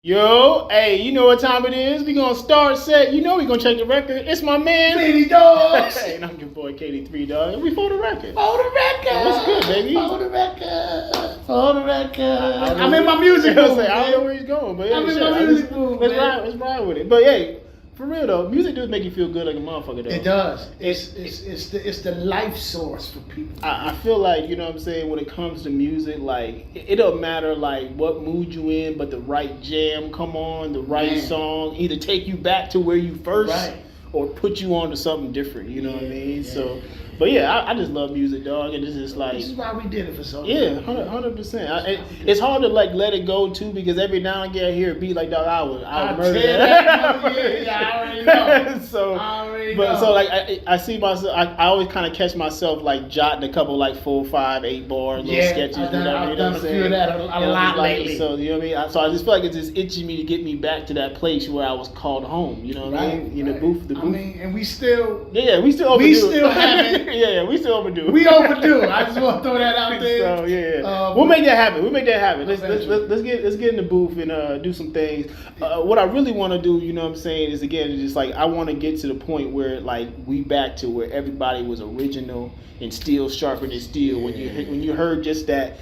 Yo, hey, you know what time it is? We gonna start set. You know we gonna check the record. It's my man, Lady Dogs. Hey, and I'm your boy KD3 dog. We for the record. For the record. What's good, baby? For the record. For the record. I'm in my music mood. I don't know where he's going, but yeah, I'm in my music mood. Let's ride with it. But hey, for real though, music does make you feel good like a motherfucker though. It does. It's the life source for people. I feel like, you know what I'm saying, when it comes to music, like it don't matter like what mood you in, but the right jam come on, the right song, either take you back to where you first or put you on to something different, you know what I mean? So but yeah, I just love music, dog, and it's just like this is why we did it for so long. Yeah, 100%. It's hard to like let it go too, because every now and again I hear a beat like, dog, I would murder that. I already know. So like I see myself. I always kind of catch myself like jotting a couple like 4, 5, 8 bar little sketches. I've done a few of that a lot lately. So you know what I mean. So I just feel like it's just itching me to get me back to that place where I was called home. You know what I mean? The booth. I mean, and we still. We still overdue. We still haven't. We still overdue. We overdue. I just want to throw that out there. So we'll make that happen. Let's get in the booth and do some things. What I really want to do, you know what I'm saying, is again just like I want to get to the point where like we back to where everybody was original and steel sharper than steel. When you heard just that.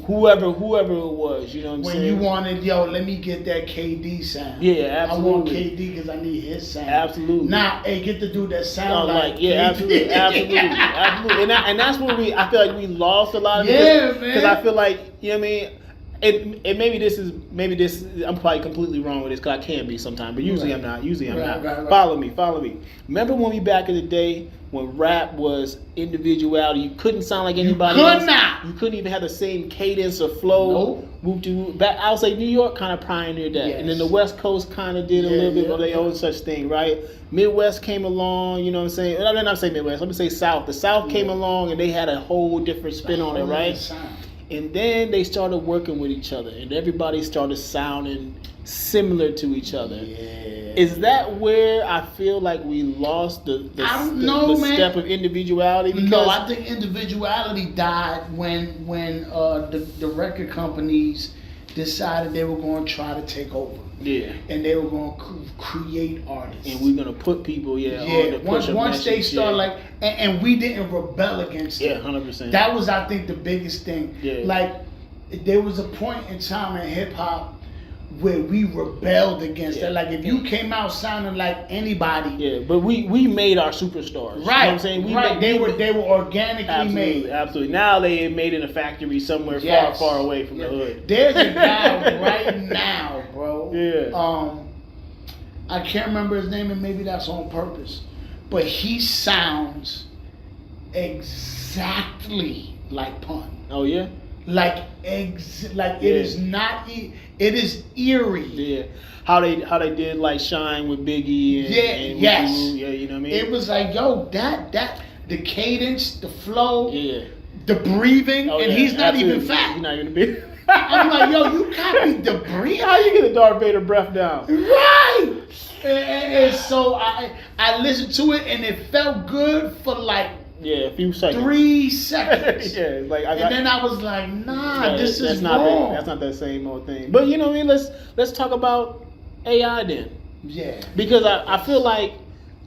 Whoever it was, you know what I'm saying? When you wanted, let me get that KD sound. Yeah, absolutely. I want KD because I need his sound. Absolutely. Nah, hey, get the dude that sound like KD. Absolutely. And that's where I feel like we lost a lot of it. Yeah, man. Because I feel like, you know what I mean? And maybe this I'm probably completely wrong with this because I can be sometimes, but usually I'm not. Right. Follow me. Remember when we back in the day when rap was individuality? You couldn't sound like anybody else. You couldn't even have the same cadence or flow. Nope. Back, I would say New York kind of pioneered that, and then the West Coast kind of did a little bit of their own such thing, right? Midwest came along, you know what I'm saying? I'm not saying Midwest. Let me say South. The South came along and they had a whole different spin on it, right? And then they started working with each other, and everybody started sounding similar to each other. Yeah. Is that where I feel like we lost the step of individuality? Because no, I think individuality died when the record companies decided they were going to try to take over. Yeah. And they were going to create artists. And we're going to put people, on the once they start and we didn't rebel against it. 100%. That was, I think, the biggest thing. Yeah. Like, there was a point in time in hip hop where we rebelled against that. Like, if you came out sounding like anybody. Yeah, but we made our superstars. Right. You know what I'm saying? They were organically made. Absolutely. Now they made in a factory somewhere far away from the hood. There's a guy right now, bro. Yeah. I can't remember his name, and maybe that's on purpose. But he sounds exactly like Pun. Oh yeah? It is not. It is eerie. Yeah, how they did like Shine with Biggie. And yes. Woo, you know what I mean. It was like that the cadence, the flow, the breathing, and he's not even fat. He's not even big. I'm like, you copied the breathing. How you get a Darth Vader breath down? Right. And so I listened to it, and it felt good for like. Yeah, a few seconds. 3 seconds. And then I was like, this is wrong. That's not that same old thing. But you know what I mean? Let's talk about AI then. Yeah. Because I feel like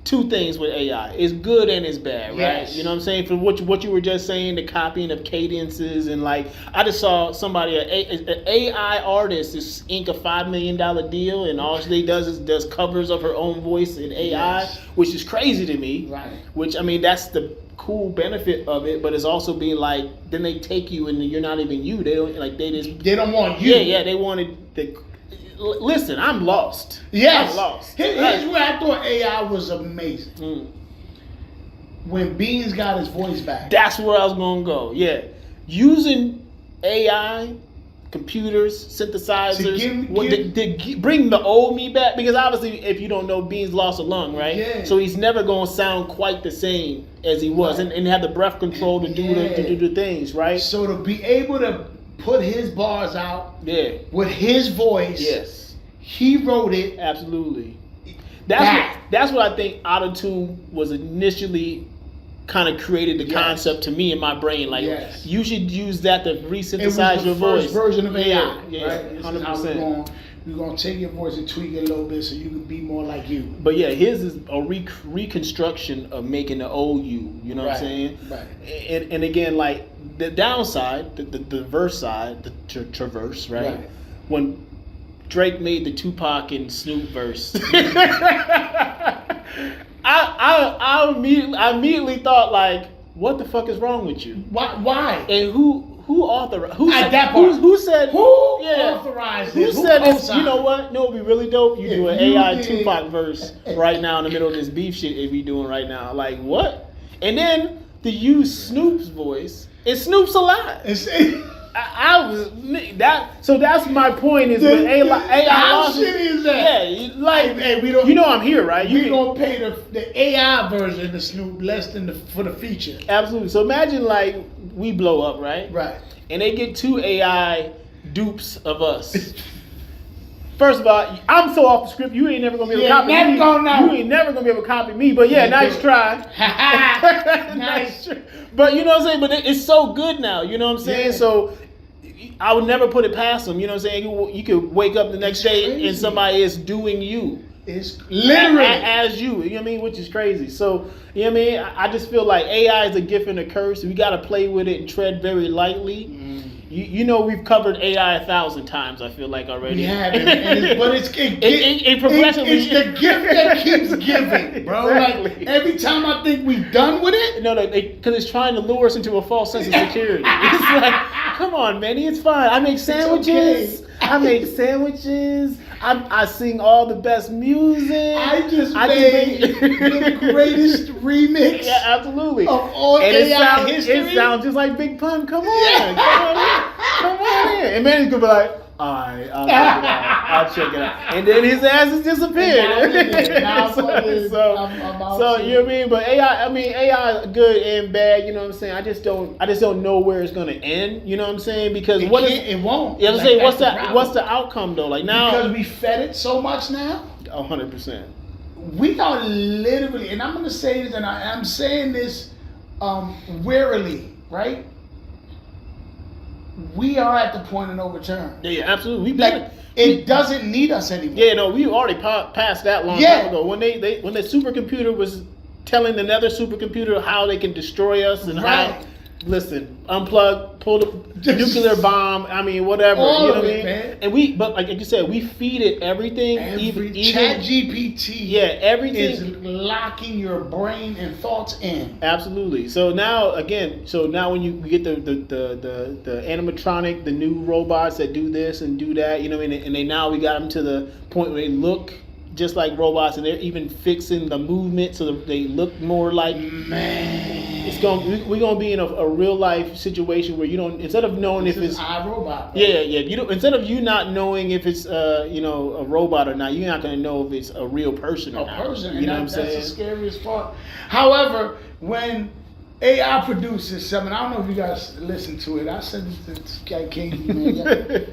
two things with AI. It's good and it's bad, right? Yes. You know what I'm saying? For what you were just saying, the copying of cadences and like I just saw somebody, an AI artist is ink a $5 million deal, and all she does covers of her own voice in AI, which is crazy to me. Right. Which I mean that's the cool benefit of it, but it's also being like then they take you and you're not even you. They don't want you. Yeah, they wanted the. Listen, I'm lost. Yes. I'm lost. Here's where I thought AI was amazing. When Beans got his voice back. That's where I was gonna go. Yeah, using AI, computers, synthesizers, to bring the old me back. Because obviously, if you don't know, Beans lost a lung, right? Yeah. So he's never gonna sound quite the same as he was, and have the breath control to do the things, right? So to be able to put his bars out, with his voice, he wrote it. Absolutely. That's what I think Auto-Tune was initially kind of created the concept to me in my brain. Like, you should use that to re-synthesize your voice. It was the first version of AI. Yeah, right? 100%. we're gonna take your voice and tweak it a little bit so you can be more like you. But yeah, his is a reconstruction of making the old you. You know what I'm saying? Right. And again, like the downside, the verse side, the traverse, right? When Drake made the Tupac and Snoop verse, I immediately thought like, what the fuck is wrong with you? Why? And who authorized? Who said? Who authorized Who this? said this? You know what? No, it'd be really dope. You do an AI Tupac verse right now in the middle of this beef shit if we doing right now. Like what? And then to use Snoop's voice, and Snoop's alive. I was that. So that's my point. Is when AI how lost shitty is that? Yeah, like hey, we don't. You know I'm here, right? We gonna pay the AI version of Snoop less than for the feature. Absolutely. So imagine like we blow up, right? Right. And they get 2 AI dupes of us. First of all, I'm so off the script. You ain't never gonna be able to copy me. You ain't never gonna be able to copy me. But yeah, nice try. Nice. But you know what I'm saying. But it's so good now. You know what I'm saying. Yeah. So I would never put it past them. You know what I'm saying. You could wake up the next day crazy. and somebody is doing you. It's literally as you. You know what I mean. Which is crazy. So you know what I mean. I just feel like AI is a gift and a curse. We got to play with it and tread very lightly. You know we've covered AI 1,000 times. I feel like already. We have, but it's progressively. It's the gift that keeps giving, bro. Exactly. Like every time I think we're done with it, no, because it's trying to lure us into a false sense of security. It's like, come on, Manny, it's fine. I make sandwiches. I make sandwiches. I sing all the best music. I just made the greatest remix. Yeah, absolutely. Of all AI history. It sounds just like Big Pun. Come on, come on in. And Manny's gonna be like, all right, I'll check it out. And then his ass has disappeared. So you know what I mean? But AI good and bad, you know what I'm saying? I just don't know where it's gonna end, you know what I'm saying? Because it won't. You know what I'm saying? What's the outcome though? Like now, because we fed it so much now. 100%. We are literally, and I'm gonna say this, and I'm saying this warily, right? We are at the point of no return. Yeah, absolutely. It doesn't need us anymore. Yeah, no, we already passed that long time ago. When when the supercomputer was telling another supercomputer how they can destroy us and how, listen, unplug, pull the nuclear bomb. I mean, whatever. All you know of what I it, mean? man. But like you said, we feed it everything. Even ChatGPT. Yeah, everything is locking your brain and thoughts in. Absolutely. So now when you get the animatronic, the new robots that do this and do that, you know what I mean? And we got them to the point where they look just like robots, and they're even fixing the movement so that they look more like. Man, we're gonna be in a real life situation where you don't, instead of knowing if it's iRobot. Yeah. You don't, instead of you not knowing if it's a robot or not, you're not gonna know if it's a real person or not. You know what I'm saying? That's the scariest part. However, when AI produces something, I don't know if you guys listen to it. I said this to this guy King, man.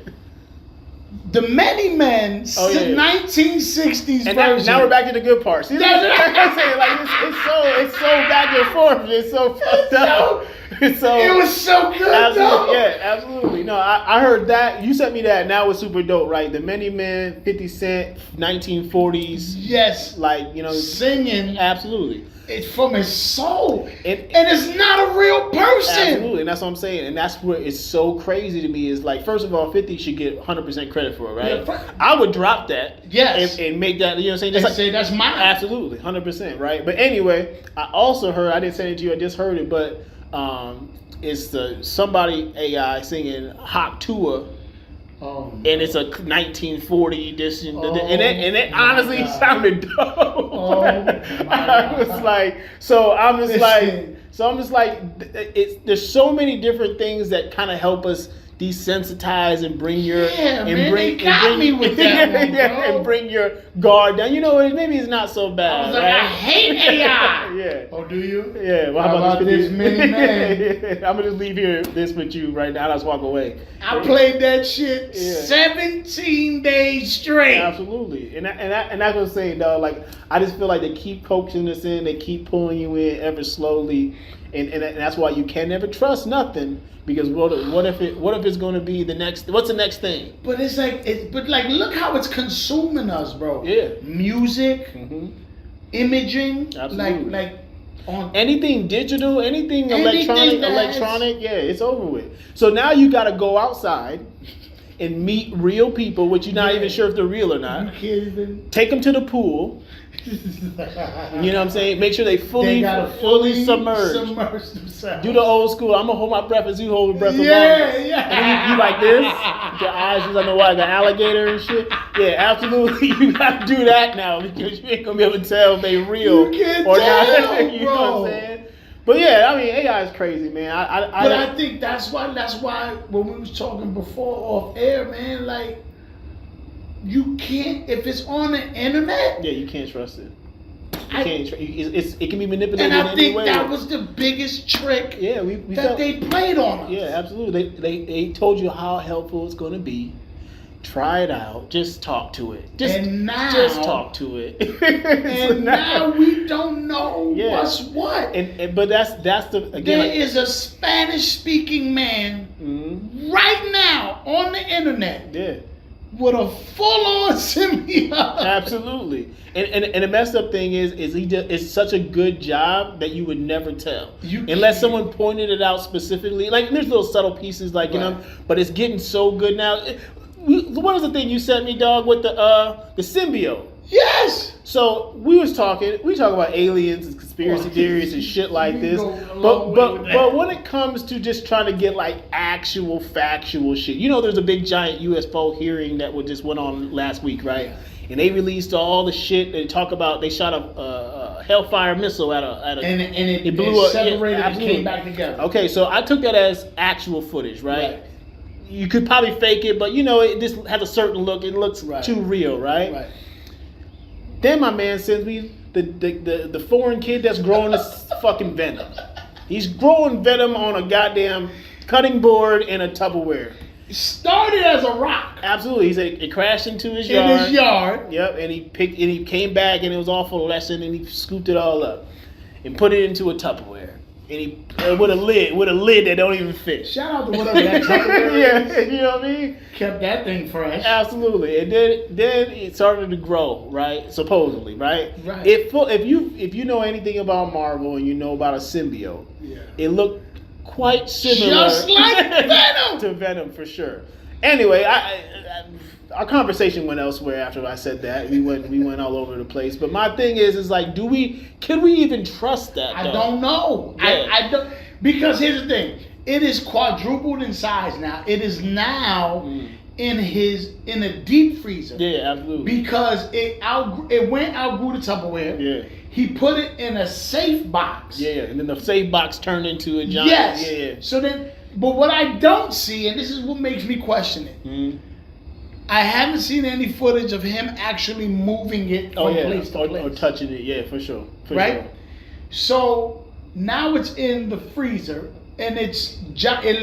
The Many Men 1960s and version. now we're back to the good part. See, that's what I'm saying. Like it's so back and forth. It's so fucked up. It was so good. Absolutely, yeah, absolutely. No, I heard that. You sent me that. Now it's super dope, right? The Many Men, 50 Cent, 1940s. Yes, like singing. Absolutely. It's from his soul, and it's not a real person. Absolutely, and that's what I'm saying. And that's what is so crazy to me is like, first of all, 50 should get 100% credit for it, right? Yeah, I would drop that, and make that. You know what I'm saying? Just say that's mine. Absolutely, 100%, right? But anyway, I also heard. I didn't send it to you. I just heard it, but it's somebody AI singing Hot Tua. Oh, and it's a 1940 edition, and it honestly sounded dope. I was like, I'm just like, there's so many different things that kind of help us desensitize and bring your me with that one, bro. and bring your guard down. You know, maybe it's not so bad. I was like, right? I hate AI. Yeah. Oh, do you? Yeah. Well, how about this Many Men? I'm gonna just leave this with you right now. I'll just walk away. I played that shit 17 days straight. Absolutely, and that's what I'm saying, dog. Like, I just feel like they keep coaxing us in, they keep pulling you in ever slowly, and that's why you can never trust nothing, because what if it's going to be the next? What's the next thing? But it's like look how it's consuming us, bro. Yeah. Music, imaging, Absolutely. like on anything digital, anything electronic, yeah, it's over with. So now you got to go outside and meet real people, which you're not even sure if they're real or not. You can't even take them to the pool. You know what I'm saying? Make sure they fully submerge themselves. Do the old school. I'm gonna hold my breath as you hold your breath. Yeah. And then you like this. Your eyes, I know why, like an alligator and shit. Yeah, absolutely. You gotta do that now, because you ain't gonna be able to tell if they real you can't or tell, not. You know what I'm saying? But yeah, I mean, AI is crazy, man. I think that's why when we was talking before off air, man, like, you can't, if it's on the internet. Yeah, you can't trust it. It can be manipulated. And I think way. that was the biggest trick. Yeah, they played on us. Yeah, absolutely. They told you how helpful it's going to be. Try it out. Just talk to it. Just talk to it. And now we don't know what's what. But that's the again. There is a Spanish-speaking man right now on the internet. Yeah. With a full-on symbiote. Absolutely. And the messed up thing is it's such a good job that you would never tell. Unless someone pointed it out specifically. Like, there's little subtle pieces, like, you know, but it's getting so good now. What was the thing you sent me, dog, with the symbiote? Yes. So we talk about aliens and conspiracy theories and shit like this. But when it comes to just trying to get like actual factual shit, you know, there's a big giant UFO hearing that just went on last week, right? And they released all the shit. They talk about they shot a Hellfire missile at a and it blew up, separated and came back together. Okay, so I took that as actual footage, right? You could probably fake it, but you know, it just has a certain look. It looks too real, right? Then my man sends me the foreign kid that's growing this fucking venom. He's growing venom on a goddamn cutting board in a Tupperware. It started as a rock. Absolutely. He said it crashed into his yard. In his yard. Yep. And he came back and it was all for a lesson, and he scooped it all up and put it into a Tupperware. And he with a lid that don't even fit. Shout out to whatever that Tupperware is. Yeah, you know what I mean? Kept that thing fresh. Absolutely. And then it started to grow, right? Supposedly, right? Right. If you know anything about Marvel and you know about a symbiote, it looked quite similar, just like Venom, to Venom for sure. Anyway, our conversation went elsewhere after I said that. We went all over the place. But my thing is like, can we even trust that? I don't know. Yeah. I don't, because here's the thing. It is quadrupled in size now. It is now in a deep freezer. Yeah, absolutely. Because it outgrew the Tupperware. Yeah. He put it in a safe box. Yeah, and then the safe box turned into a giant. Yes. Yeah. So then, but what I don't see, and this is what makes me question it. I haven't seen any footage of him actually moving it from place to place. Or touching it, yeah, for sure. Right? So now it's in the freezer, and it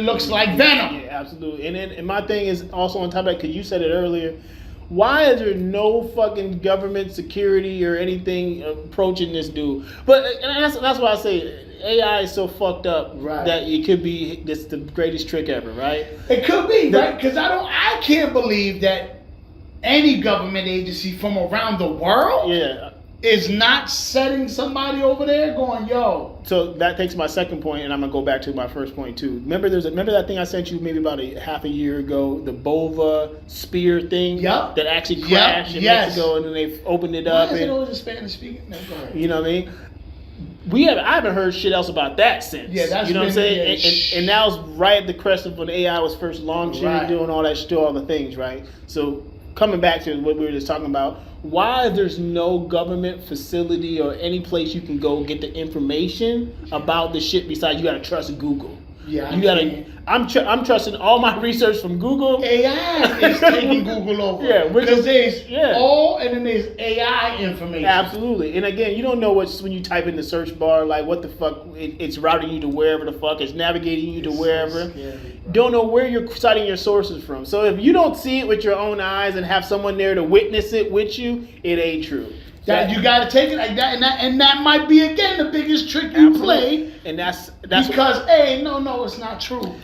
looks like Venom. Yeah, absolutely. And my thing is also on top of that, because you said it earlier, why is there no fucking government security or anything approaching this dude? But and that's why I say AI is so fucked up that it could be the greatest trick ever, right? It could be, right? Because I can't believe that any government agency from around the world is not setting somebody over there going, yo. So that takes my second point, and I'm gonna go back to my first point too. Remember that thing I sent you maybe about half a year ago, the Bova spear thing that actually crashed in Mexico, and then they opened it up. Why is it always a Spanish speaking? No, go ahead. You know what I mean? I haven't heard shit else about that since. Yeah, that's, you know what I'm saying. And now it's right at the crest of when AI was first launching, doing all that shit, all the things, right? So coming back to what we were just talking about, why there's no government facility or any place you can go get the information about the shit besides you gotta trust Google. Yeah, you gotta. I'm trusting all my research from Google. AI is taking Google over. Yeah, because there's and then there's AI information. Absolutely, and again, you don't know when you type in the search bar, like what the fuck, it's routing you to wherever the fuck, it's navigating you to wherever. So scary, don't know where you're citing your sources from. So if you don't see it with your own eyes and have someone there to witness it with you, it ain't true. That you got to take it like that, and that might be again the biggest trick you play. And that's because no, it's not true,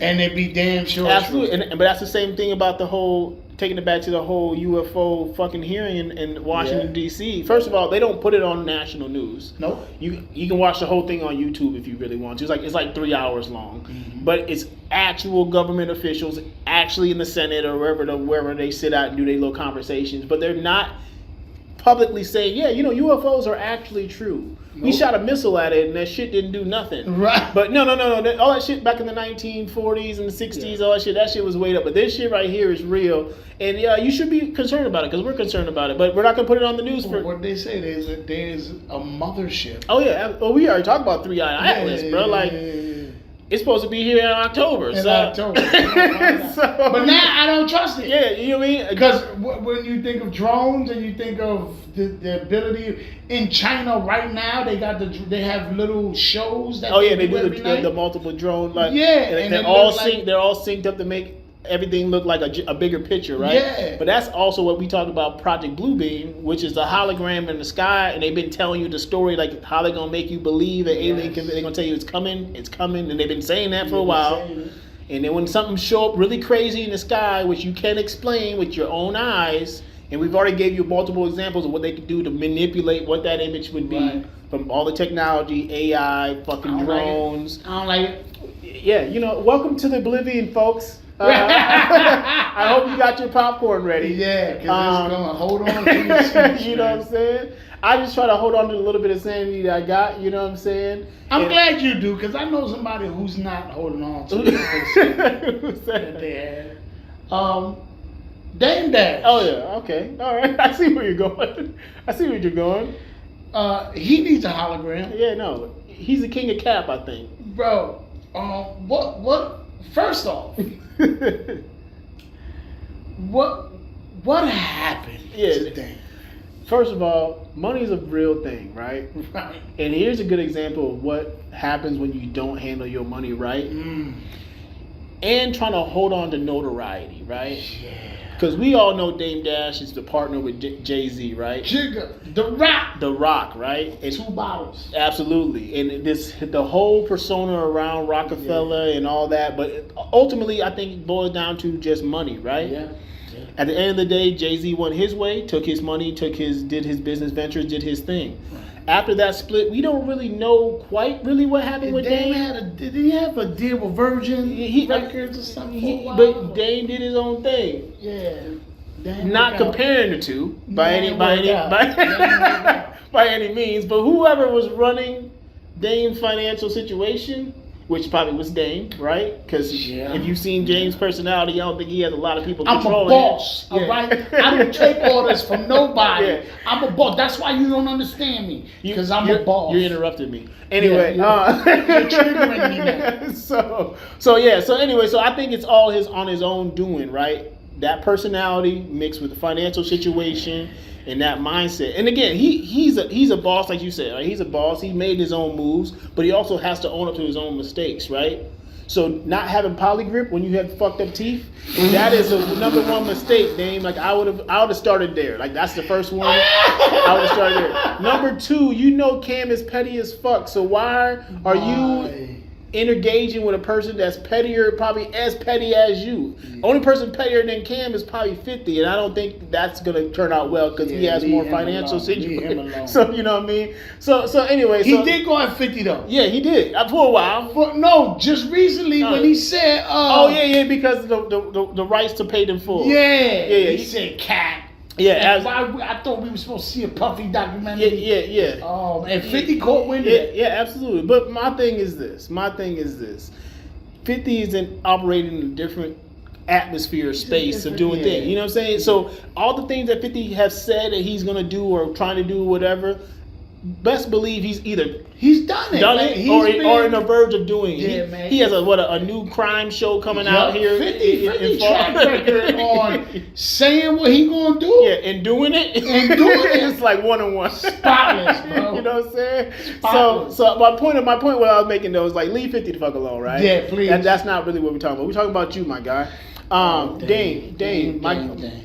and it be damn sure. Absolutely, but that's the same thing about the whole taking it back to the whole UFO fucking hearing in Washington D.C. First of all, they don't put it on national news. Nope. You can watch the whole thing on YouTube if you really want to. It's like 3 hours long, but it's actual government officials actually in the Senate or wherever they sit out and do their little conversations, but they're not publicly saying, UFOs are actually true. Nope. We shot a missile at it and that shit didn't do nothing. Right. But no. All that shit back in the 1940s and the 60s, all that shit was way up. But this shit right here is real. And you should be concerned about it because we're concerned about it. But we're not going to put it on the news for... What they say, there's a mothership. Oh, yeah. Well, we already talked about 3-Eye Atlas, bro. Like... It's supposed to be here in October. October. But now I don't trust it. Yeah, you know what I mean? Because when you think of drones and you think of the ability in China right now, they have little shows that they do the multiple drone and they're all synced up to make everything look like a bigger picture, right? Yeah. But that's also what we talked about Project Bluebeam, which is the hologram in the sky, and they've been telling you the story, like how they're gonna make you believe that alien. They're gonna tell you it's coming, and they've been saying that for a while. And then when something show up really crazy in the sky, which you can't explain with your own eyes, and we've already gave you multiple examples of what they could do to manipulate what that image would be from all the technology, AI, fucking drones. I don't like it. Yeah, welcome to the Oblivion, folks. I hope you got your popcorn ready. Yeah, because it's going to hold on to your seats. You know what I'm saying? I just try to hold on to the little bit of sanity that I got, you know what I'm saying? I'm glad you do, because I know somebody who's not holding on to the shit Who's that they had. Dame Dash. Oh, yeah, okay. All right. I see where you're going. He needs a hologram. Yeah, no. He's the king of cap, I think. Bro, what? First off, what happened today? First of all, money is a real thing, right? Right. And here's a good example of what happens when you don't handle your money right. And trying to hold on to notoriety, right? Yeah. Because we all know Dame Dash is the partner with Jay-Z, right? Jigga, The Rock, right? And 2 bottles. Absolutely. And the whole persona around Rockefeller and all that, but ultimately I think it boils down to just money, right? Yeah. At the end of the day, Jay-Z went his way, took his money, did his business ventures, did his thing. Right. After that split, we don't really know quite really what happened with Dame. Did he have a deal with Virgin Records or something? But Dame did his own thing. Yeah. Not comparing the two by any means, but whoever was running Dame's financial situation, which probably was Dame, right? Because if you've seen James' personality, I don't think he has a lot of people controlling him. I'm a boss, all right? I don't take orders from nobody. Yeah. I'm a boss. That's why you don't understand me, because I'm a boss. You interrupted me. Anyway, you're triggering me now. So I think it's all on his own doing, right? That personality mixed with the financial situation and that mindset. And again, he's a boss, like you said. Right? He's a boss. He made his own moves, but he also has to own up to his own mistakes, right? So not having polygrip when you had fucked up teeth, that is a number one mistake, Dame. Like I would have started there. Like that's the first one. I would have started there. Number 2, Cam is petty as fuck. So why are you engaging with a person that's pettier, probably as petty as you? Only person pettier than Cam is probably 50, and I don't think that's gonna turn out well because he has more financial situation. So you know what I mean. So anyway, he did go at 50 though. Yeah, he did for a while. Just recently when he said, because the rights to pay them full. He said cat. Yeah, I thought we were supposed to see a Puffy documentary. Yeah. Oh, and 50 caught wind of it. Yeah, absolutely. But my thing is this. 50 isn't operating in a different atmosphere, space of doing things. You know what I'm saying? So all the things that 50 has said that he's gonna do or trying to do, whatever, best believe he's done it, or in the verge of doing it. Yeah, man. He has a new crime show coming out here. 50 track record on saying what he gonna do. Yeah, and doing it. It's like 1-on-1. Spotless, bro. You know what I'm saying? Spotless. So my point what I was making though is like leave 50 the fuck alone, right? Yeah, please. And that's not really what we're talking about. We're talking about you, my guy. Dame.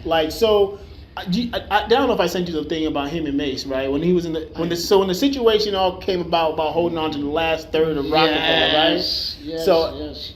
Like so. I don't know if I sent you the thing about him and Mace, right? When he was in the when the situation all came about holding on to the last third of Rockefeller, right? Yes.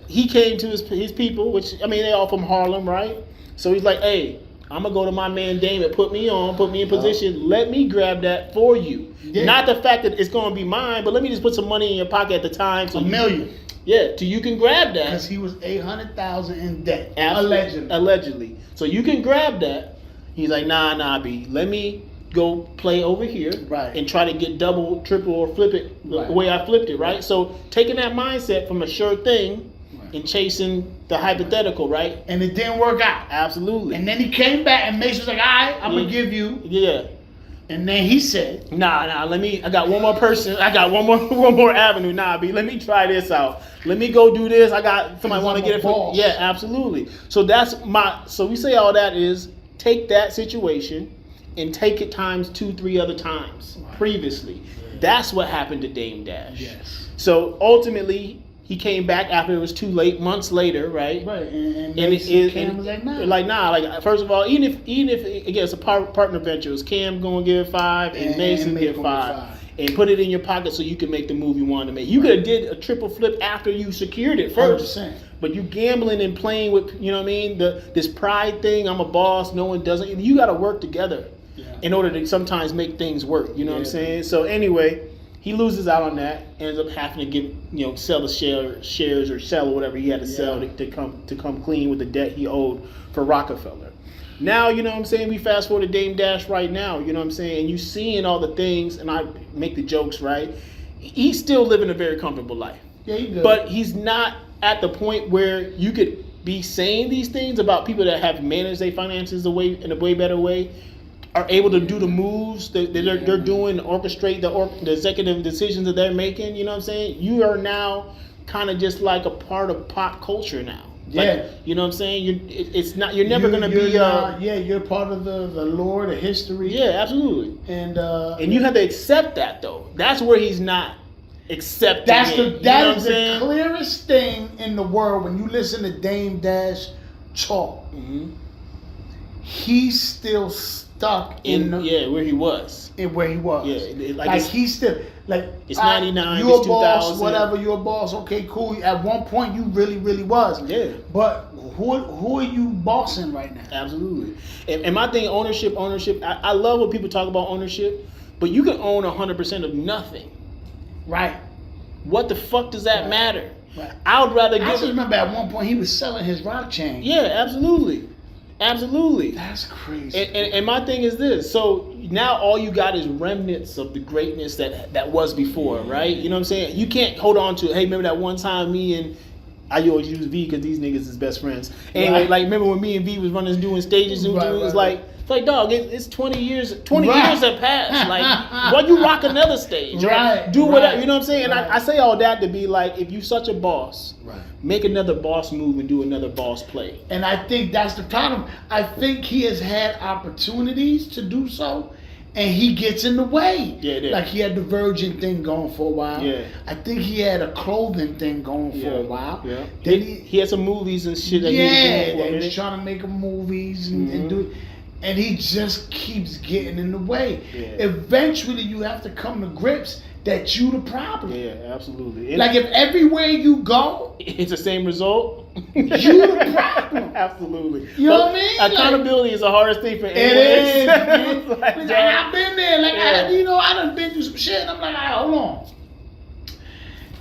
He came to his people, which I mean they all from Harlem, right? So he's like, hey, I'm gonna go to my man Dame and put me in position. Let me grab that for you. Yeah. Not the fact that it's gonna be mine, but let me just put some money in your pocket at the time. So $1 million. Yeah, so you can grab that. Because he was $800,000 in debt. Absolutely. Allegedly. So you can grab that. He's like, nah, B. Let me go play over here and try to get double, triple, or flip it the way I flipped it, right? So taking that mindset from a sure thing and chasing the hypothetical, right? And it didn't work out. Absolutely. And then he came back and Mace was like, all right, I'm going to give you. Yeah. And then he said, nah, I got one more person. I got one more avenue. Nah, B, let me try this out. Let me go do this. I got somebody want to get it for. Yeah, absolutely. So so we say all that is take that situation and take it times 2-3 other times previously. Yeah. That's what happened to Dame Dash. Yes. So ultimately, he came back after it was too late, months later, right? Right. And Cam was like, nah. Like first of all, even if again it's a partner venture, it was Cam going to give 5 and Mason give 5. And put it in your pocket so you can make the move you wanted to make. You could have did a triple flip after you secured it first. 100%. But you gambling and playing with, you know what I mean, this pride thing, I'm a boss, no one doesn't. You got to work together in order to sometimes make things work. You know what I'm saying? So anyway, he loses out on that, ends up having to sell the shares or sell or whatever he had to sell to come clean with the debt he owed for Rockefeller. Now, you know what I'm saying, we fast forward to Dame Dash right now, you know what I'm saying, and you seeing all the things, and I make the jokes, right? He's still living a very comfortable life. Yeah, he does. But he's not at the point where you could be saying these things about people that have managed their finances in a way better way, are able to do the moves that they're doing, orchestrate the executive decisions that they're making, you know what I'm saying? You are now kind of just like a part of pop culture now. Like, you know what I'm saying? You're never gonna be. You're part of the lore, the history. Yeah, absolutely. And you have to accept that though. That's where he's not accepting. That is the clearest thing in the world when you listen to Dame Dash talk. Mm-hmm. He's still stuck in where he was. Yeah, like he's still like it's 99. You're it's a boss, 2000. whatever. You're a boss. Okay, cool. At one point, you really was. Yeah. But who are you bossing right now? Absolutely. And my thing, ownership. I love when people talk about ownership, but you can own 100% of nothing. Right. What the fuck does that matter? Right. I would rather. I just remember at one point he was selling his rock chain. Yeah, absolutely. That's crazy. And my thing is this. So now all you got is remnants of the greatness that was before, right? You know what I'm saying? You can't hold on to, hey, remember that one time me and I always use V because these niggas is best friends. Anyway, like remember when me and V was doing stages and it was like, dog, it's 20 years. 20 years have passed. Like, why you rock another stage? Do whatever. You know what I'm saying? And I say all that to be like, if you such a boss, make another boss move and do another boss play. And I think that's the problem. I think he has had opportunities to do so, and he gets in the way. Yeah, like he had the Virgin thing going for a while. Yeah. I think he had a clothing thing going for a while. Yeah. Then he had some movies and shit that he was trying to make movies and do it. And he just keeps getting in the way. Yeah. Eventually, you have to come to grips that you the problem. Yeah, absolutely. Like if everywhere you go, it's the same result. You the problem. Absolutely. You know what I mean? Accountability is the hardest thing for anyone. It is, man. I've been there. Like I done been through some shit. And I'm like, all right, hold on.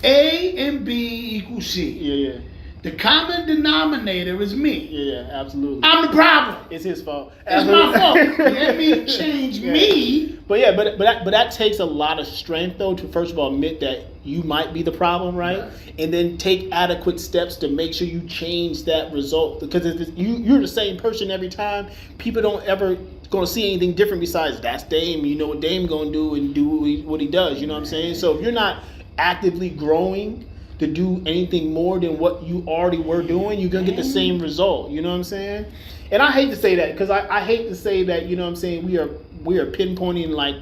A and B equals C. Yeah. The common denominator is me. Yeah, absolutely. I'm the problem. It's his fault. It's my fault. Let me change me. But that takes a lot of strength though to first of all admit that you might be the problem, right? And then take adequate steps to make sure you change that result. Because if you're the same person every time, people don't ever gonna see anything different besides that's Dame. You know what Dame gonna do and do what he does. You know what I'm saying? So if you're not actively growing to do anything more than what you already were doing, you're gonna get the same result. You know what I'm saying? And I hate to say that because I hate to say that, you know what I'm saying, we are pinpointing like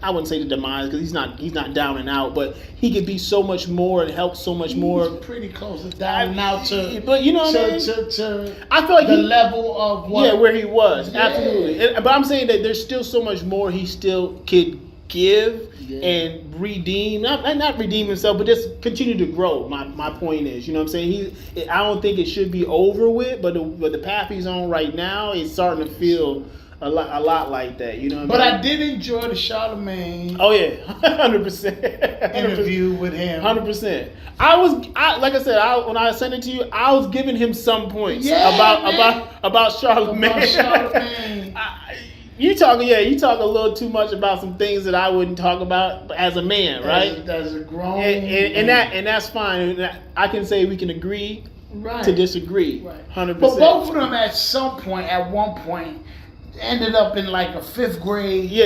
I wouldn't say the demise because he's not down and out, but he could be so much more and help so much more. He's pretty close to down and out to, but you know what I mean? I feel like the level of what, where he was, yeah. absolutely. But I'm saying that there's still so much more he still could give and redeem, not redeem himself, but just continue to grow. My point is, you know what I'm saying? I don't think it should be over with, but the path he's on right now is starting to feel a lot like that, you know what I mean? But I did enjoy the Charlemagne. Oh yeah, 100%. Interview with him. 100%. Like I said, when I sent it to you, I was giving him some points about Charlemagne. About Charlemagne. You talk a little too much about some things that I wouldn't talk about as a man, right? As a grown and that's fine. I can say we can agree to disagree, 100%. But both of them at one point, ended up in like a 5th grade. Yeah.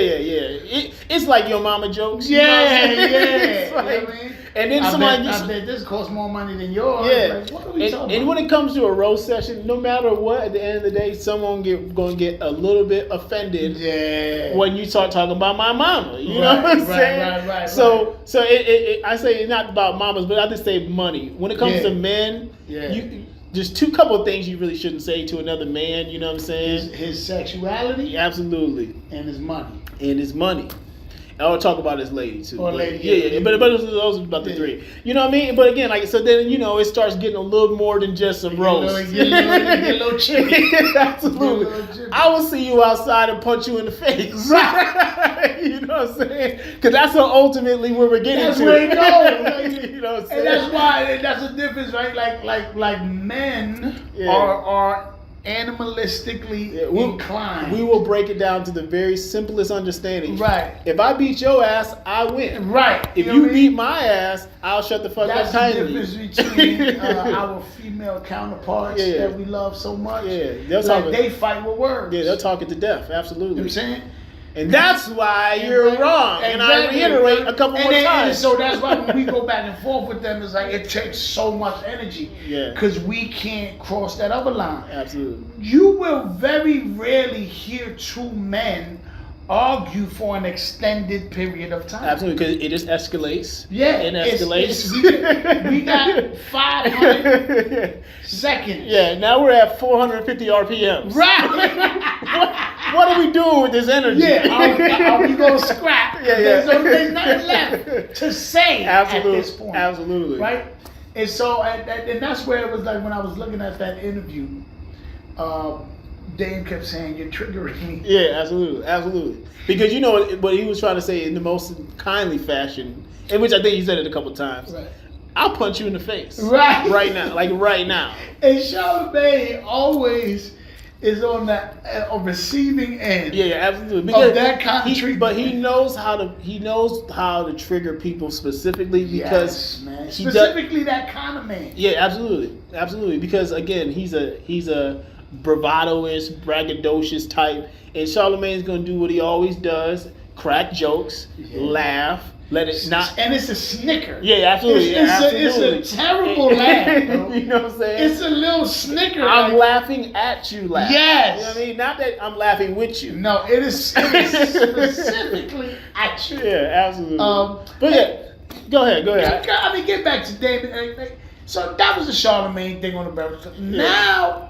It's like your mama jokes. You know yeah. like, You know what I mean? And then I bet this costs more money than yours. Yeah. Like, what are we talking and about? when it comes to a roast session, no matter what, at the end of the day, someone gonna get a little bit offended. Yeah. When you start talking about my mama, you know what I'm saying? Right. So I say it's not about mamas, but I just say money. When it comes to men, there's couple of things you really shouldn't say to another man. You know what I'm saying? His sexuality, absolutely, and his money. I'll talk about his lady too. Or lady, yeah. But those are about the 3. You know what I mean? But again, like so, then it starts getting a little more than just a roast. Get a little chippy. Absolutely. I will see you outside and punch you in the face. Right. You know what I'm saying? Because that's ultimately where we're getting that's to. Where it goes. You know what I'm saying? And that's the difference, right? Like men are animalistically inclined. We will break it down to the very simplest understanding. Right. If I beat your ass, I win. Right. If you beat my ass, I'll shut the fuck up kindly. That's the difference between our female counterparts that we love so much. Yeah. They fight with words. Yeah, they'll talk it to death. Absolutely. You know what I'm saying? And that's why you're wrong. And I reiterate a couple more times. And so that's why when we go back and forth with them, it's like it takes so much energy. Yeah. Because we can't cross that other line. Absolutely. You will very rarely hear 2 men argue for an extended period of time. Absolutely, because it just escalates. Yeah. It escalates. We got 500 seconds. Yeah, now we're at 450 RPMs. Right. What are we doing with this energy? Yeah, are we going to scrap? Yeah. There's nothing left to say at this point. Absolutely. Right? And so, and that's where it was like when I was looking at that interview, Dame kept saying, "You're triggering me." Yeah, absolutely. Because you know what he was trying to say in the most kindly fashion, in which I think he said it a couple times. Right. I'll punch you in the face. Right. Right now. Like right now. And Charlemagne always is on the receiving end. Yeah, absolutely. Because of that kind of treatment. But he knows how to trigger people specifically because man. Specifically that kind of man. Yeah, absolutely. Because again, he's a bravado-ish, braggadocious type, and Charlemagne's gonna do what he always does: crack jokes, laugh. Let it not, and it's a snicker. Yeah, absolutely. It's a terrible laugh, bro. You know what I'm saying? It's a little snicker. I'm laughing at you, laugh. Yes. You know what I mean? Not that I'm laughing with you. No, it is specifically at you. Yeah, absolutely. But go ahead. I mean, get back to David. So that was the Charlemagne thing on the Breakfast Club. Now,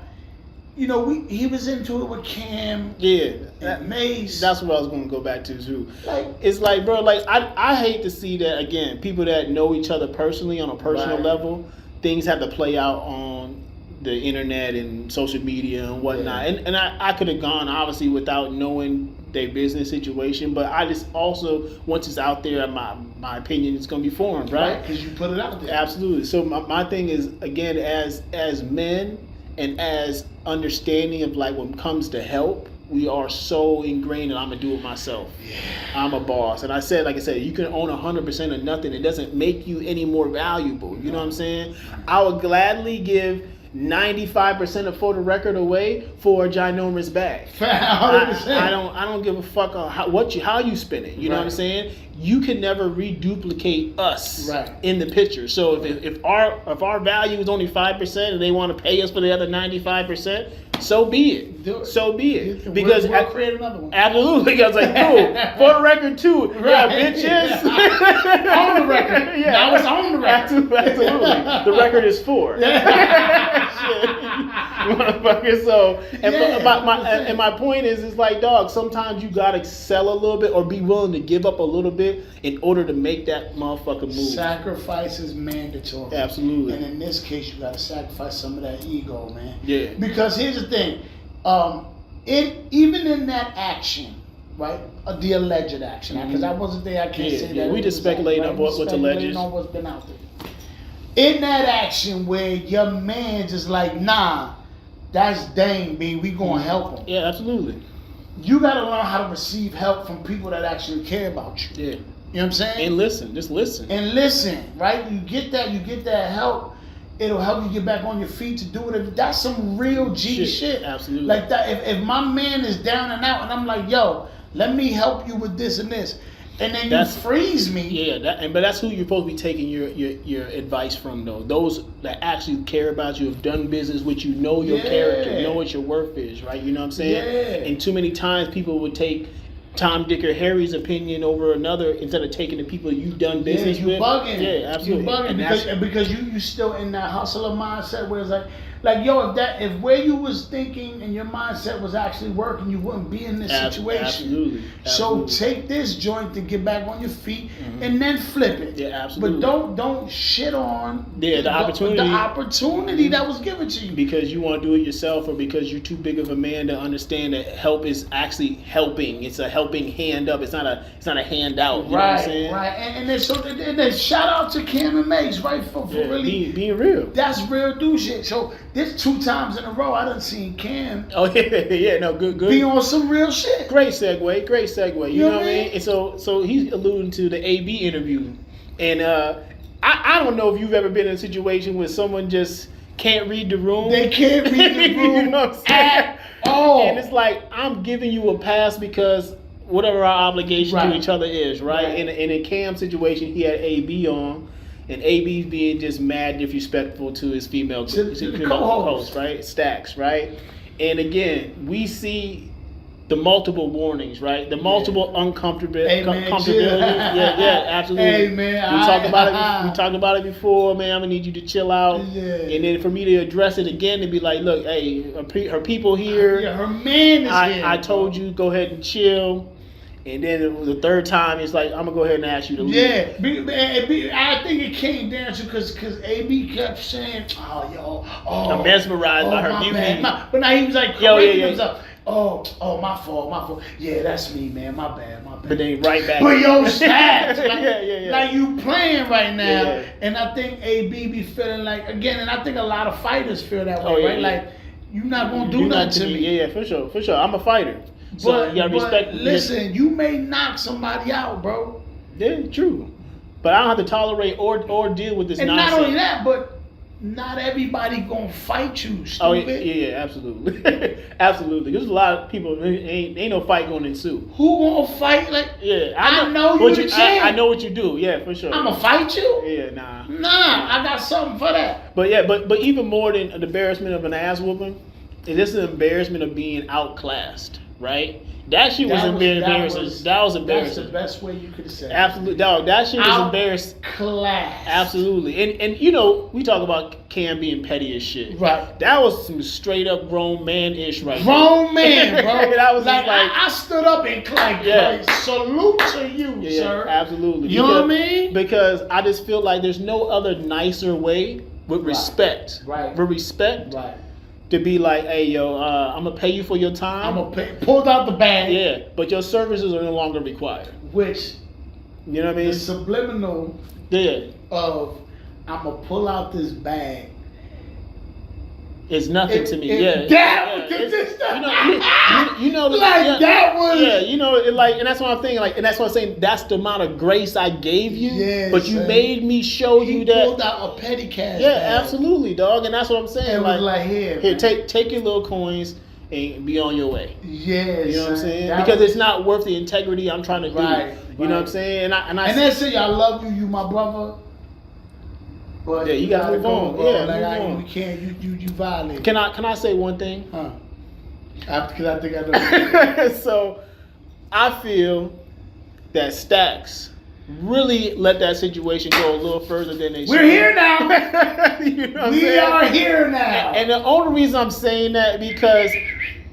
you know, he was into it with Cam. Yeah. And Mace. That's what I was going to go back to too. Like, it's like, bro, like I hate to see that again. People that know each other personally on a personal level, things have to play out on the internet and social media and whatnot. Yeah. And I could have gone obviously without knowing their business situation, but I just also, once it's out there, my opinion is going to be formed, right? Because you put it out there. Absolutely. So my thing is, again, as men and as understanding of like when it comes to help, we are so ingrained that I'm gonna do it myself. Yeah. I'm a boss, and like I said, you can own 100% of nothing. It doesn't make you any more valuable. You know what I'm saying? I would gladly give 95% of For the Record away for a ginormous bag. 100%. I don't give a fuck how you spin it. You know what I'm saying? You can never reduplicate us in the picture. So if our value is only 5% and they want to pay us for the other 95%, so be it. Do it. So be it. We'll Because create another one. absolutely, I was like, cool. For the record, too. Right. Yeah, bitches. On the record. Yeah. Now it's on the record. Absolutely. The record is 4. Shit. Motherfucker. So, and my point is like, dog, sometimes you gotta sell a little bit or be willing to give up a little bit in order to make that motherfucker move. Sacrifice is mandatory. Absolutely. And in this case, you gotta sacrifice some of that ego, man. Yeah. Because here's the thing, even in that action, right, the alleged action, because I wasn't there, I can't say that. Yeah, we just speculating on what's alleged. On what's been out there. In that action where your man just like, nah, that's Dame, B, we gonna help him. Yeah, absolutely. You gotta learn how to receive help from people that actually care about you. Yeah. You know what I'm saying? And listen, just listen. And listen, right? You get that help. It'll help you get back on your feet to do it. That's some real G shit. Absolutely. Like that. If my man is down and out, and I'm like, yo, let me help you with this and this, and then you freeze me. Yeah, but that's who you're supposed to be taking your advice from, though. Those that actually care about you, have done business with you, know your character, know what your worth is, right? You know what I'm saying? Yeah. And too many times people would take Tom, Dick, or Harry's opinion over another instead of taking the people you've done business with. Bugging. Yeah, absolutely. You bugging because you still in that hustler mindset where it's like yo, if where you was thinking and your mindset was actually working, you wouldn't be in this situation. Absolutely. So take this joint to get back on your feet and then flip it. Yeah, absolutely. But don't shit on the opportunity that was given to you. Because you want to do it yourself or because you're too big of a man to understand that help is actually helping. It's a helping hand up. It's not a handout. You know what I'm saying? Right. And then shout out to Cam and Mace, right? For really being real. That's real dude shit. So this 2 times in a row I done seen Cam. Oh yeah, no, good. Be on some real shit. Great segue. You know what I mean? And so he's alluding to the AB interview, and I don't know if you've ever been in a situation where someone just can't read the room. They can't read the room you know what I'm saying? at all. And it's like, I'm giving you a pass because whatever our obligation to each other is, right? And in Cam's situation, he had AB on. And AB's being just mad disrespectful to his female co-host, right? Stacks, right? And again, we see the multiple warnings, right? The multiple uncomfortability. Yeah, absolutely. Hey man, we talked about it before, man. I'm gonna need you to chill out. Yeah. And then for me to address it again and be like, look, hey, her people here. Yeah, her man is here. I told you, go ahead and chill. And then it was the 3rd time. It's like, I'm gonna go ahead and ask you to leave. Yeah, I think it came down to because AB kept saying, I'm mesmerized by her beauty. But now he was like, himself. Oh, my fault. Yeah, that's me, man. My bad. But then right back. But yo, stats. Yeah. Like you playing right now. Yeah. And I think AB be feeling like, again, and I think a lot of fighters feel that way, right? Like, you're not gonna do nothing to me. Yeah, for sure. I'm a fighter. So you gotta respect. Listen, you may knock somebody out, bro. Yeah, true. But I don't have to tolerate or deal with this and nonsense. And not only that, but not everybody gonna fight you, stupid. Oh yeah, absolutely. Absolutely. There's a lot of people, ain't no fight gonna ensue. Who gonna fight? Like, yeah, I know you the champ. I know what you do, yeah, for sure. I'ma fight you? Yeah, nah. I got something for that. But yeah, but even more than an embarrassment of an ass whooping, this is an embarrassment of being outclassed. Right? That shit was embarrassing. That was embarrassing. That's the best way you could say it. Absolutely, dog. That shit was embarrassing. Class. Absolutely. And you know, we talk about Cam being petty as shit. Right. That was some straight up grown man-ish right there. Grown man, bro. That was like I stood up and like, salute to you, sir. Absolutely. You know what I mean? Because I just feel like there's no other nicer way with respect. Right. For respect. Right. To be like, hey, yo, I'm gonna pay you for your time. I'm gonna pay. Pulled out the bag. Yeah, but your services are no longer required. Which, you know what I mean? The subliminal. Yeah. Of, I'm gonna pull out this bag. It's nothing to me. That was. Yeah, you know, and that's what I'm thinking. Like, and that's what I'm saying. That's the amount of grace I gave you. Yeah, but you made me show you that. He pulled out a petty cash. Yeah, bag. Absolutely, dog. And that's what I'm saying. It was like here, take your little coins and be on your way. Yeah, you know what I'm saying? Because it's not worth the integrity I'm trying to do. You know what I'm saying? And that's it. I love you. You my brother. But yeah, you gotta move on. Bro. Yeah, like move on. You can't. You violate. Can I say one thing? Huh? Because I think I know. So I feel that Stacks really let that situation go a little further than they should. We're here now. You know what I'm We saying? are here now. And the only reason I'm saying that because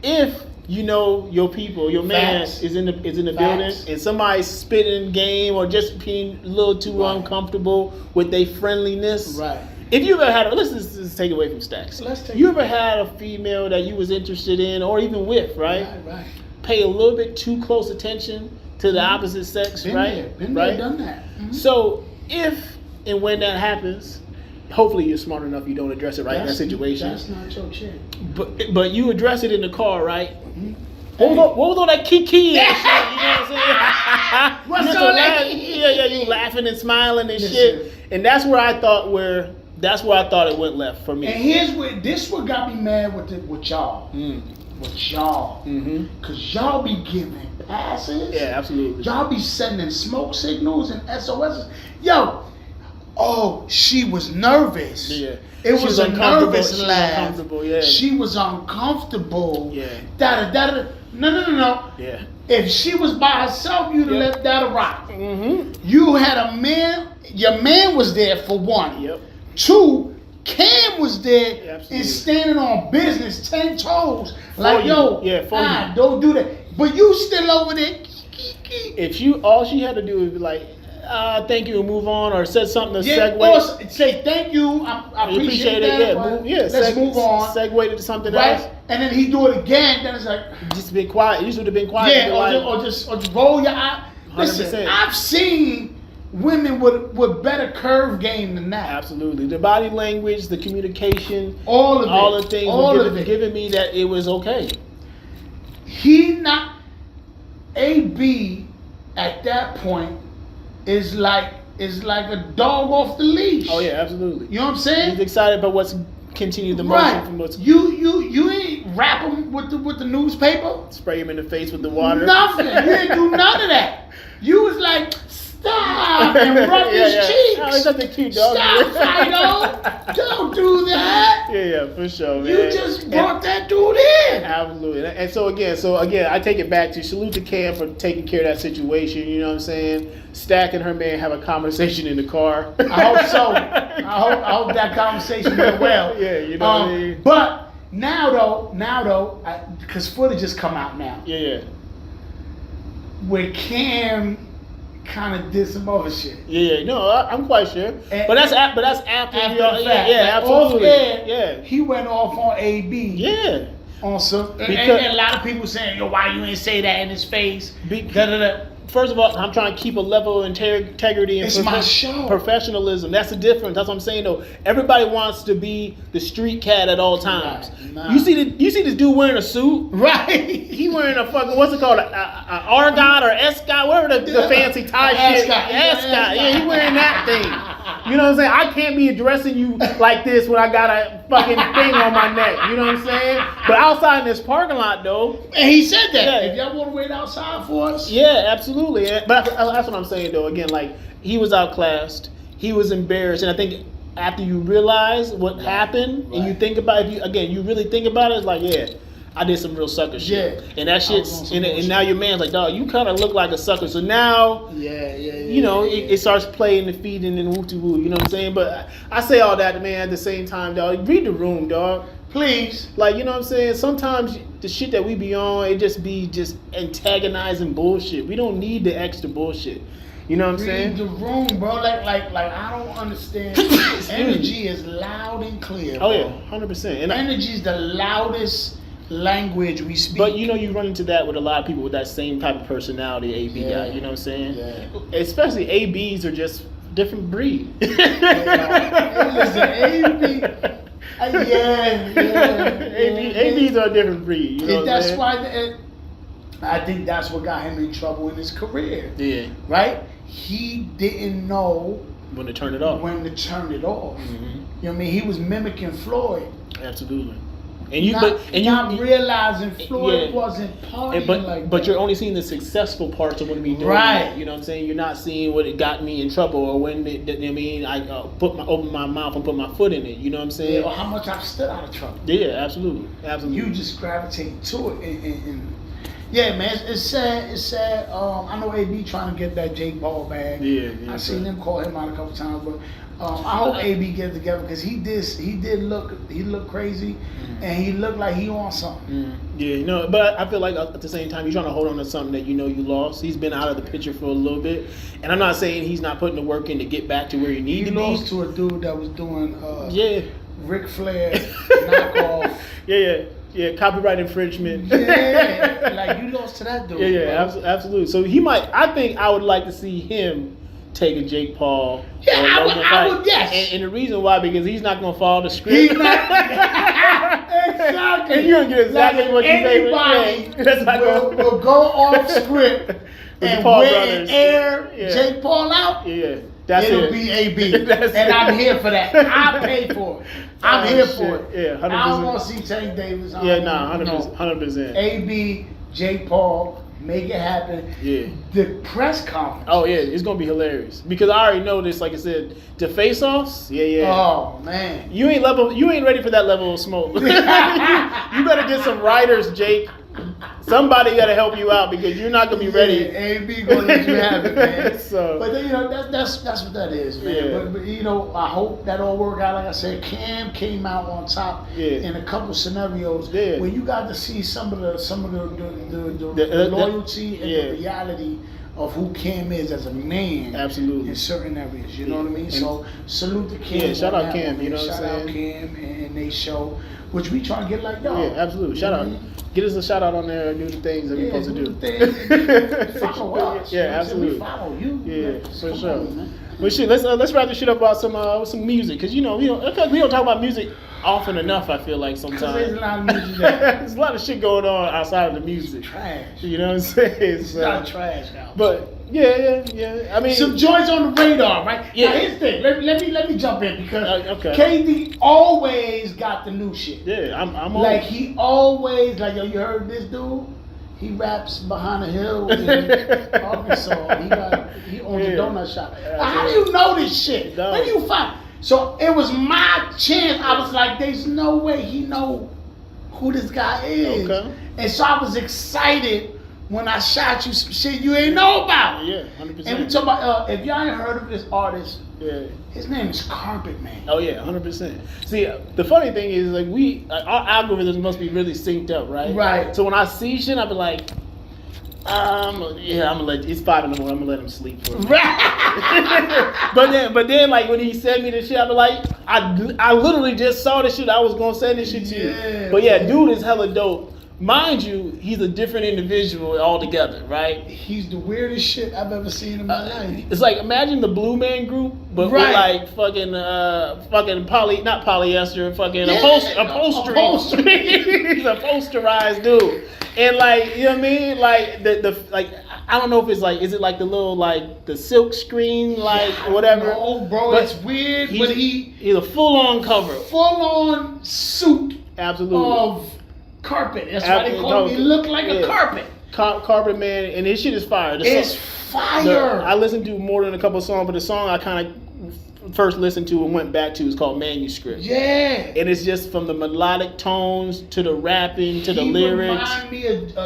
if you know your people, your man Facts. is in the building, Facts. and somebody's spitting game or just being a little too uncomfortable with their friendliness. Right. If you ever had, let's just take it away from Stacks. Let's take you it ever away. had a female that you was interested in or even with, right? Right. Pay a little bit too close attention to the opposite sex, Been right? there. Been right? there, done that. Mhm. So if and when that happens, hopefully you're smart enough you don't address it right in that situation. That's not your chick. But you address it in the car, right? Mhm. What was all that kiki and shit? You know what I'm saying? What's You just all that? Yeah, you laughing and smiling and Listen. shit. And that's where I thought it went left for me. And here's what got me mad with y'all. With y'all. Mm-hmm. Cause y'all be giving passes. Yeah, absolutely. Y'all be sending smoke signals and SOSs. Yo, she was nervous. Yeah. It She was a uncomfortable. nervous She was laugh. uncomfortable, yeah. She was uncomfortable. Yeah. Da-da-da-da. No. Yeah. If she was by herself, you'd have Yep. left that a rock. Mm-hmm. You had a man, your man was there for one. Yep. Two, Cam was there Absolutely. and standing on business, 10 toes. Like, you. yo, Yeah, for you. don't do that. But you still over there. If all she had to do was be like, thank you and move on, or said something to Yeah, segue. or say thank you. I appreciate that. Yeah, but let's let's move on. Segue to something Right? else. And then he do it again. Then it's like, Just been quiet. You should have been quiet. yeah, Be or just roll your eye. Listen, 100%. I've seen women with better curve game than that. Absolutely. The body language, the communication, All of it. all the things All were of it. giving me that it was okay. He not AB at that point is like a dog off the leash. Oh yeah, absolutely. You know what I'm saying? He's excited about what's continued the motion Right. from what's You ain't wrap him with the newspaper. spray him in the face with the water. Nothing. You didn't do none of that. You was like, stop and rub his cheeks. Oh, it's nothing cute, dog. Stop, Fido. Don't do that. Yeah, for sure, man. You just And- brought that dude in. Absolutely. And so again, I take it back to salute to Cam for taking care of that situation. You know what I'm saying? Stack and her man have a conversation in the car. I hope so. I hope that conversation went well. Yeah, you know what I mean? But now though, because footage has come out now, Yeah. where Cam kind of did some other shit. Yeah. No, I'm quite sure. And- but that's after After y'all- the fact, Yeah, like, absolutely. off air, Yeah. he went off on AB. Yeah. On some, and Because- a lot of people saying, yo, why you ain't say that in his face? Be- Da-da-da. First of all, I'm trying to keep a level of integrity and It's my show. professionalism. That's the difference. That's what I'm saying though. Everybody wants to be the street cat at all times. Right. Nah. You see this dude wearing a suit? Right. He wearing a fucking, what's it called, a Argot or Escot, whatever the fancy tie shit. Ascot. Ascot. Yeah, he wearing that thing. You know what I'm saying? I can't be addressing you like this when I got a fucking thing on my neck. You know what I'm saying? But outside in this parking lot though, And he said that. Yeah. If y'all want to wait outside for us. yeah, absolutely. But that's what I'm saying though. Again, like he was outclassed, he was embarrassed, and I think after you realize what happened and you Right. think about you really think about it, it's like, yeah, I did some real sucker shit. Yeah. And that I was shit's on some and bullshit. now your man's like, dog, you kind of look like a sucker. So now, Yeah. you know, it starts playing the feeding and woo woo. You know what I'm saying? But I say all that, man. At the same time, dog, read the room, dog. Please. Like, you know what I'm saying? Sometimes the shit that we be on, it just be just antagonizing bullshit. We don't need the extra bullshit. You know what I'm Read saying? the room, bro. Like I don't understand. Energy is loud and clear. Oh bro. yeah, 100%. And Energy is the loudest language we speak. but you know, you run into that with a lot of people with that same type of personality, AB Yeah. guy. You know what I'm saying? Yeah. Especially ABs are just different breed. Hey, listen, AB. ABs are a different breed. You know And what I'm that's saying? why I think that's what got him in trouble in his career. Yeah, Right? He didn't know when to turn it off. when to turn it off. Mhm. You know what I mean? He was mimicking Floyd. Absolutely. And you, not realizing Floyd wasn't partying like that. But you're only seeing the successful parts of what he doing. Right. You know what I'm saying? You're not seeing what it got me in trouble, or when I opened my mouth and put my foot in it. You know what I'm saying? Yeah, or how much I've stood out of trouble. Yeah, absolutely. You just gravitate to it, and yeah, man, it's sad. It's sad. I know AB trying to get that Jake Paul bag. Yeah, I seen him call him out a couple times, but I hope AB get it together because he looked crazy, and he looked like he on something. Yeah, but I feel like at the same time he's trying to hold on to something that you lost. He's been out of the picture for a little bit, and I'm not saying he's not putting the work in to get back to where he needs to be. He lost to a dude that was doing Ric Flair knockoff. Yeah, copyright infringement. Yeah, like you lost to that dude. Yeah, absolutely. So I think I would like to see him take a Jake Paul. Yeah, I would, yes. And the reason why, because he's not going to follow the script. He's not. Exactly. And you're going to get exactly what you think. Anybody will go off script and air Jake Paul out. Yeah. It'll be AB. And I'm here for that. I pay for it. I'm here for it. Yeah, 100%. I don't want to see Tank Davis. 100%. AB, Jake Paul, make it happen. Yeah. The press conference. Oh, yeah, it's going to be hilarious. Because I already know this, like I said, the face-offs, Oh, man. You ain't ready for that level of smoke. You better get some writers, Jake. Somebody got to help you out because you're not gonna be ready. AB gonna let you have it, man. But that's what that is, man. Yeah. But I hope that all work out. Like I said, Cam came out on top in a couple scenarios where you got to see some of the loyalty and the reality of who Cam is as a man. Absolutely. In certain areas, you know what I mean. So salute to Cam. Yeah, shout out Cam. You know what I'm saying? Shout out Cam and they show, which we trying to get like y'all. Yeah, absolutely. Shout out. Get us a shout out on there and do the things that we're supposed to do. Follow us. Yeah, absolutely. We follow you. Yeah, for sure. But shit, let's wrap this shit up about some music, because we don't talk about music often enough. I feel like sometimes there's a lot of music there's a lot of shit going on outside of the music. Trash. You know what I'm saying? It's not trash now. But yeah. I mean, some joints on the radar, right? Yeah. Now, here's the thing. Let me jump in because okay. KD always got the new shit. Yeah, I'm on. Like he always you heard this dude? He raps behind a hill in Arkansas. He owns a donut shop. How do you know this shit? Where do you find? So it was my chance. I was like, there's no way he know who this guy is. Okay. And so I was excited when I shot you some shit you ain't know about. Yeah, 100%. And we talk about, if y'all ain't heard of this artist, his name is Carpet Man. Oh yeah, 100%. See, the funny thing is, our algorithms must be really synced up, right? Right. So when I see shit, I be like, I'm gonna let it's 5 in the morning. I'm gonna let him sleep for a minute. Right. but then, like when he sent me this shit, I be like, I literally just saw this shit. I was gonna send this shit to you. But yeah, dude is hella dope. Mind you, he's a different individual altogether, right? He's the weirdest shit I've ever seen in my life. It's like, imagine the Blue Man Group, but with like fucking not polyester, fucking upholstery. He's a posterized dude. And like, you know what I mean? Like I don't know if it's like, is it like the little the silk screen whatever? No, bro, it's weird. But he's a full-on cover, full-on suit, absolutely, of carpet. That's why they call me. Look like a carpet. Carpet Man, and his shit is fire. It's fire. I listened to more than a couple of songs, but the song I kind of first listened to and went back to is called Manuscript. Yeah. And it's just from the melodic tones to the rapping to the lyrics. Remind me of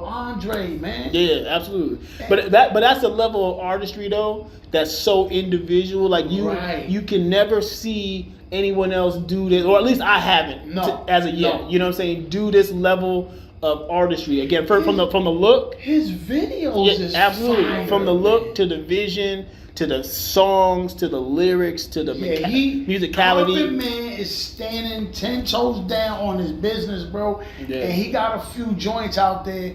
Andre, man. Yeah, absolutely. But that's a level of artistry though that's so individual. Like you can never see anyone else do this, or at least I haven't as of yet. You know what I'm saying? Do this level of artistry again from the look. His videos is absolutely fire, from the look to the vision to the songs to the lyrics to the musicality. Carpet Man is standing 10 toes down on his business, bro. Yeah. And he got a few joints out there.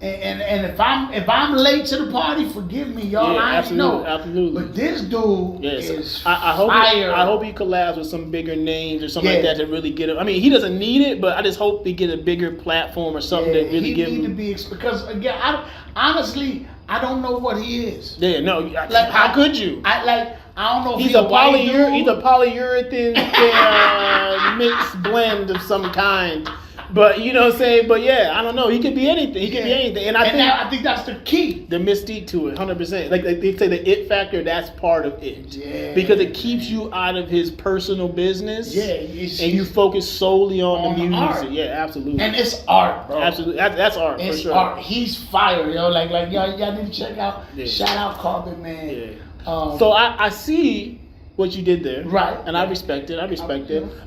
And if I'm late to the party, forgive me, y'all. I know. Absolutely. But this dude is I hope fire. I hope he collabs with some bigger names or something like that to really get him. I mean, he doesn't need it, but I just hope he get a bigger platform or something that really give him. He need to be, because again, honestly, I don't know what he is. Yeah, no. How could you? I I don't know if he's a polyurethane mixed blend of some kind. But you know what I'm saying? But yeah, I don't know. He could be anything. He could be anything. And I think that's the key. The mystique to it, 100%. Like they say, the it factor, that's part of it. Yeah. Because it keeps you out of his personal business. Yeah. And you focus solely on the music. Art. Yeah, absolutely. And it's art, bro. Absolutely. That's art, it's for sure. art. He's fire, yo. Like y'all need to check out. Yeah. Shout out Carbon, man. Yeah. So I see what you did there, right? And I respect it.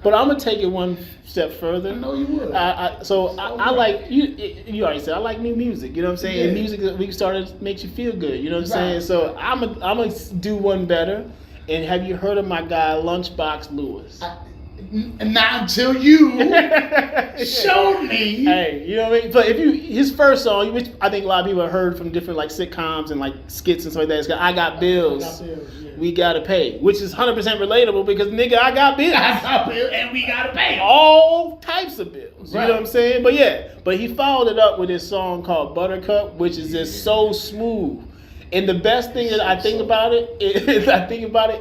But I'm gonna take it one step further. I know you would. I like you. You already said I like new music. You know what I'm saying? Yeah. And music that we started makes you feel good. You know what I'm saying? So I'm gonna do one better. And have you heard of my guy Lunchbox Lewis? Not until you showed me. Hey, you know what I mean? But his first song, which I think a lot of people have heard from different like sitcoms and like skits and stuff like that, it's got I Got Bills. We gotta pay, which is 100% relatable because nigga, I got bills. I got bills and we gotta pay all types of bills. Right. You know what I'm saying? But he followed it up with this song called Buttercup, which is just so smooth. And the best thing that I think about it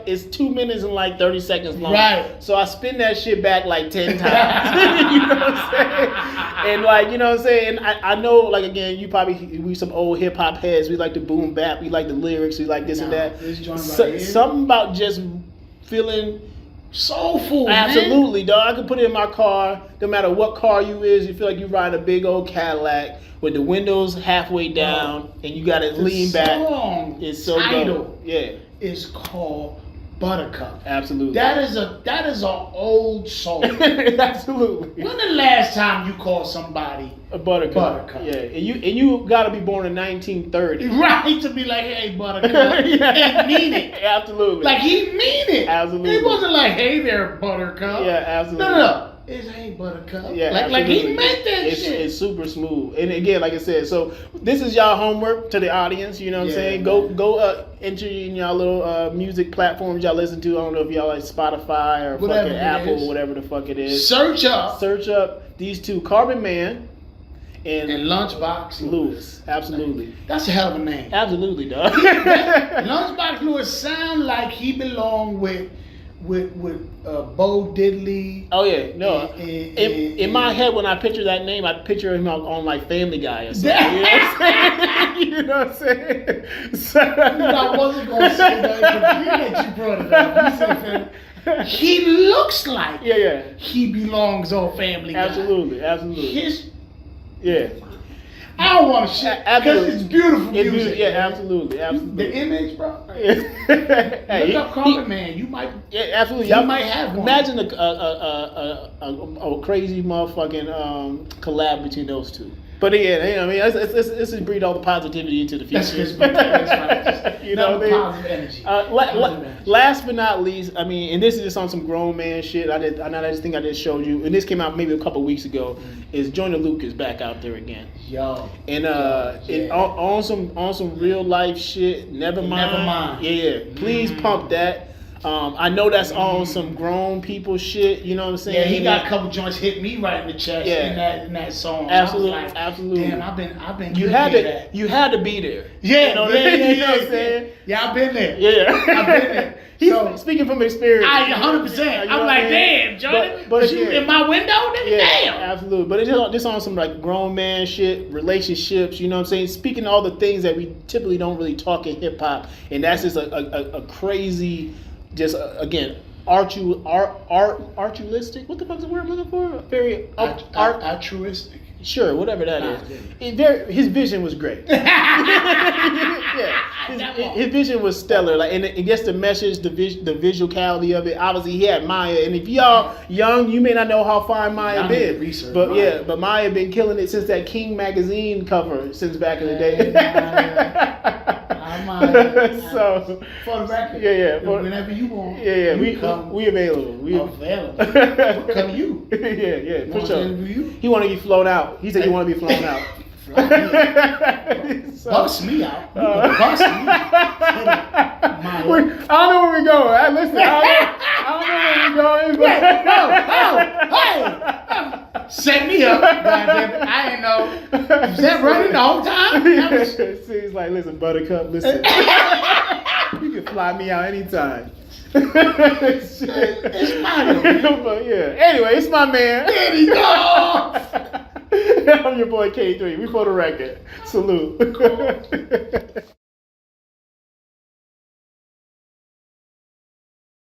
is 2 minutes and like 30 seconds long. Right. So I spin that shit back like 10 times. You know what I'm saying? And like, you know what I'm saying? I know, like, again, we some old hip hop heads. We like the boom bap. We like the lyrics. We like this and that. Something about just feeling soulful, absolutely, man. Dog. I could put it in my car. No matter what car you is, you feel like you ride a big old Cadillac with the windows halfway down, and you got to lean back. It's so title, yeah, is called Buttercup. Absolutely. That is an old song. Absolutely. When the last time you called somebody a buttercup? Yeah, and you got to be born in 1930, right, to be like, hey, Buttercup, and mean it. Absolutely. Like he mean it. Absolutely. He wasn't like, hey there, Buttercup. Yeah, absolutely. No. It's hey Buttercup. Yeah, like he meant that shit. It's super smooth. And again, like I said, so this is y'all homework to the audience. You know what I'm saying? Go enter in y'all little music platforms y'all listen to. I don't know if y'all like Spotify or whatever fucking Apple or whatever the fuck it is. Search up these two, Carbon Man and Lunchbox Lewis. Absolutely. That's a hell of a name. Absolutely, dog. Lunchbox Lewis sound like he belonged with Bo Diddley. Oh yeah, no. In my head, when I picture that name, I picture him on like Family Guy or something. You know what I'm saying? So, I wasn't gonna say that. You brought it up. You said he looks like he belongs on Family Guy. Absolutely. Yeah. I don't want to shit because it's beautiful music. Yeah, absolutely. The image, bro. Hey, look up Carbon Man. You might. Yeah, absolutely. You might have one. Imagine a crazy motherfucking collab between those two. But yeah, you know what I mean, let's breed all the positivity into the future. That's right. You know what I mean? Positive energy. Last but not least, I mean, and this is just on some grown man shit. I just think I just showed you, and this came out maybe a couple weeks ago. Is Joyner Lucas back out there again? Yo. And on some real life shit. Never mind. Yeah. Please pump that. I know that's on some grown people shit. You know what I'm saying? Yeah, he got a couple joints hit me right in the chest in that song. Absolutely, like, absolutely. Damn, I've been. You had to be there. Yeah, you know what I'm saying? Yeah, I've been there. Yeah, I've been there. He's speaking from experience. 100%. I'm like, damn, Jordan, but you in my window? Damn. Absolutely. But it's just on some like grown man shit, relationships. You know what I'm saying? Speaking all the things that we typically don't really talk in hip hop, and that's just a crazy. Just again, altruistic. What the fuck is the word I'm looking for? Very altruistic. Sure, whatever that is. His vision was great. His vision was stellar. Like, and I guess the message, the visuality of it. Obviously, he had Maya, and if y'all young, you may not know how far Maya been. But Maya been killing it since that King magazine cover since back in the day. So for the record, whenever you want, we available. We available. We'll come to you. Yeah, for sure. He want to get flown out. He said he want to be flown out. Bust me out. Bust me. I don't know where we're going. Listen, I don't know where we're going. Hey, set me up. Goddamn, I didn't know. Is that running the whole time? See, he's like, listen, Buttercup, listen. You can fly me out anytime. It's mine. But yeah. Anyway, it's my man. There you go. I'm your boy K3. We for the record. Salute.